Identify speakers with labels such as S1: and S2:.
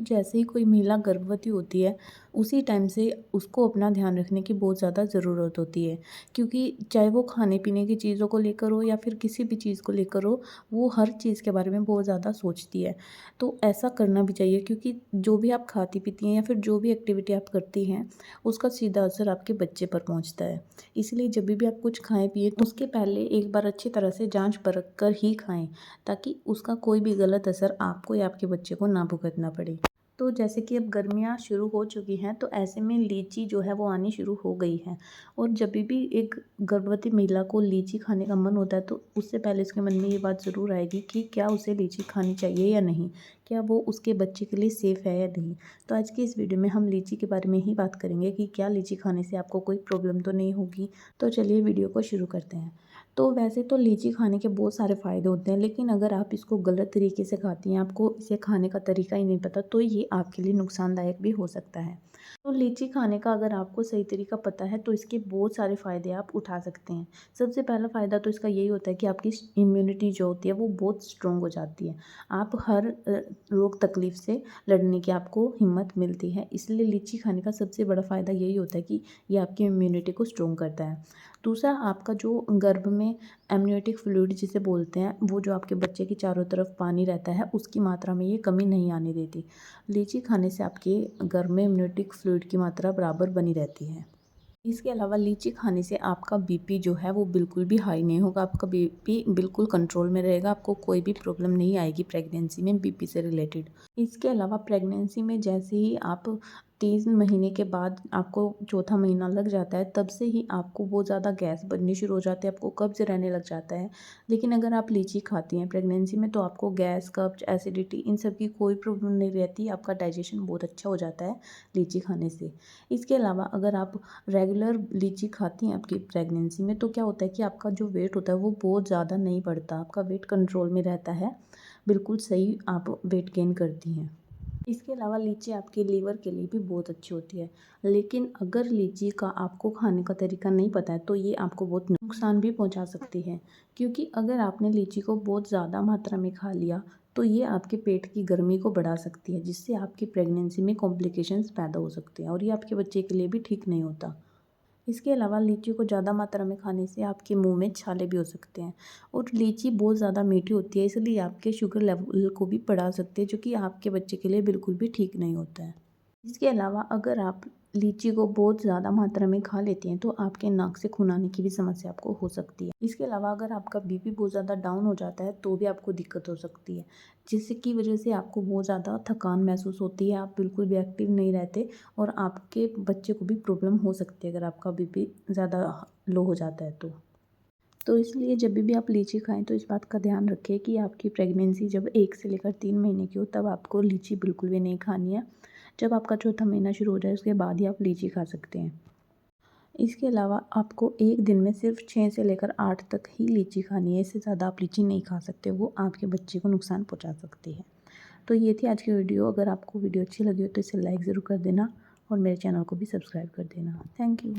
S1: जैसे ही कोई महिला गर्भवती होती है, उसी टाइम से उसको अपना ध्यान रखने की बहुत ज़्यादा ज़रूरत होती है। क्योंकि चाहे वो खाने-पीने की चीज़ों को लेकर हो या फिर किसी भी चीज़ को लेकर हो, वो हर चीज़ के बारे में बहुत ज़्यादा सोचती है। तो ऐसा करना भी चाहिए, क्योंकि जो भी आप खाती-पीती हैं या फिर जो भी एक्टिविटी आप करती हैं, उसका सीधा असर आपके बच्चे पर पहुँचता है। इसलिए जब भी आप कुछ खाएँ-पिएँ तो उसके पहले एक बार अच्छी तरह से जाँच-परख कर ही खाएँ, ताकि उसका कोई भी गलत असर आपको या आपके बच्चे को ना भुगतना पड़े। तो जैसे कि अब गर्मियाँ शुरू हो चुकी हैं, तो ऐसे में लीची जो है वो आनी शुरू हो गई है। और जब भी एक गर्भवती महिला को लीची खाने का मन होता है, तो उससे पहले उसके मन में ये बात ज़रूर आएगी कि क्या उसे लीची खानी चाहिए या नहीं? क्या वो उसके बच्चे के लिए सेफ़ है या नहीं? तो आज की इस वीडियो में हम लीची के बारे में ही बात करेंगे कि क्या लीची खाने से आपको कोई प्रॉब्लम तो नहीं होगी? तो चलिए वीडियो को शुरू करते हैं। तो वैसे तो लीची खाने के बहुत सारे फ़ायदे होते हैं, लेकिन अगर आप इसको गलत तरीके से खाती हैं, आपको इसे खाने का तरीका ही नहीं पता, तो ये आपके लिए नुकसानदायक भी हो सकता है। तो लीची खाने का अगर आपको सही तरीका पता है, तो इसके बहुत सारे फ़ायदे आप उठा सकते हैं। सबसे पहला फ़ायदा तो इसका यही होता है कि आपकी इम्यूनिटी जो होती है वो बहुत स्ट्रॉन्ग हो जाती है। आप हर रोग तकलीफ़ से लड़ने की आपको हिम्मत मिलती है। इसलिए लीची खाने का सबसे बड़ा फ़ायदा यही होता है कि ये आपकी इम्यूनिटी को स्ट्रॉन्ग करता है। दूसरा, आपका जो गर्भ में एमनियोटिक फ्लूइड जिसे बोलते हैं, वो जो आपके बच्चे के चारों तरफ पानी रहता है, उसकी मात्रा में ये कमी नहीं आने देती। लीची खाने से आपके गर्भ में एमनियोटिक फ्लूइड की मात्रा बराबर बनी रहती है। इसके अलावा लीची खाने से आपका बीपी जो है वो बिल्कुल भी हाई नहीं होगा, आपका बीपी बिल्कुल कंट्रोल में रहेगा, आपको कोई भी प्रॉब्लम नहीं आएगी प्रेगनेंसी में बीपी से रिलेटेड। इसके अलावा प्रेगनेंसी में जैसे ही आप 3 महीने के बाद आपको चौथा महीना लग जाता है, तब से ही आपको बहुत ज़्यादा गैस बननी शुरू हो जाती है, आपको कब्ज़ रहने लग जाता है। लेकिन अगर आप लीची खाती हैं प्रेगनेंसी में, तो आपको गैस, कब्ज़, एसिडिटी इन सब की कोई प्रॉब्लम नहीं रहती, आपका डाइजेशन बहुत अच्छा हो जाता है लीची खाने से। इसके अलावा अगर आप रेगुलर लीची खाती हैं आपकी प्रेगनेंसी में, तो क्या होता है कि आपका जो वेट होता है वो बहुत ज़्यादा नहीं बढ़ता, आपका वेट कंट्रोल में रहता है, बिल्कुल सही आप वेट गेन करती हैं। इसके अलावा लीची आपके लीवर के लिए भी बहुत अच्छी होती है। लेकिन अगर लीची का आपको खाने का तरीका नहीं पता है, तो ये आपको बहुत नुकसान भी पहुंचा सकती है। क्योंकि अगर आपने लीची को बहुत ज़्यादा मात्रा में खा लिया, तो ये आपके पेट की गर्मी को बढ़ा सकती है, जिससे आपकी प्रेगनेंसी में कॉम्प्लिकेशंस पैदा हो सकते हैं, और ये आपके बच्चे के लिए भी ठीक नहीं होता। इसके अलावा लीची को ज़्यादा मात्रा में खाने से आपके मुंह में छाले भी हो सकते हैं, और लीची बहुत ज़्यादा मीठी होती है, इसलिए आपके शुगर लेवल को भी बढ़ा सकते हैं, जो कि आपके बच्चे के लिए बिल्कुल भी ठीक नहीं होता है। इसके अलावा अगर आप लीची को बहुत ज़्यादा मात्रा में खा लेती हैं, तो आपके नाक से खून आने की भी समस्या आपको हो सकती है। इसके अलावा अगर आपका बीपी बहुत ज़्यादा डाउन हो जाता है, तो भी आपको दिक्कत हो सकती है, जिसकी वजह से आपको बहुत ज़्यादा थकान महसूस होती है, आप बिल्कुल भी एक्टिव नहीं रहते, और आपके बच्चे को भी प्रॉब्लम हो सकती है अगर आपका बीपी ज़्यादा लो हो जाता है तो इसलिए जब भी आप लीची खाएं, तो इस बात का ध्यान रखें कि आपकी प्रेगनेंसी जब 1 से लेकर 3 महीने की हो, तब आपको लीची बिल्कुल भी नहीं खानी है। जब आपका चौथा महीना शुरू हो जाए, उसके बाद ही आप लीची खा सकते हैं। इसके अलावा आपको एक दिन में सिर्फ 6 से लेकर 8 तक ही लीची खानी है, इससे ज़्यादा आप लीची नहीं खा सकते, वो आपके बच्चे को नुकसान पहुँचा सकती है। तो ये थी आज की वीडियो। अगर आपको वीडियो अच्छी लगी हो, तो इसे लाइक ज़रूर कर देना, और मेरे चैनल को भी सब्सक्राइब कर देना। Thank you.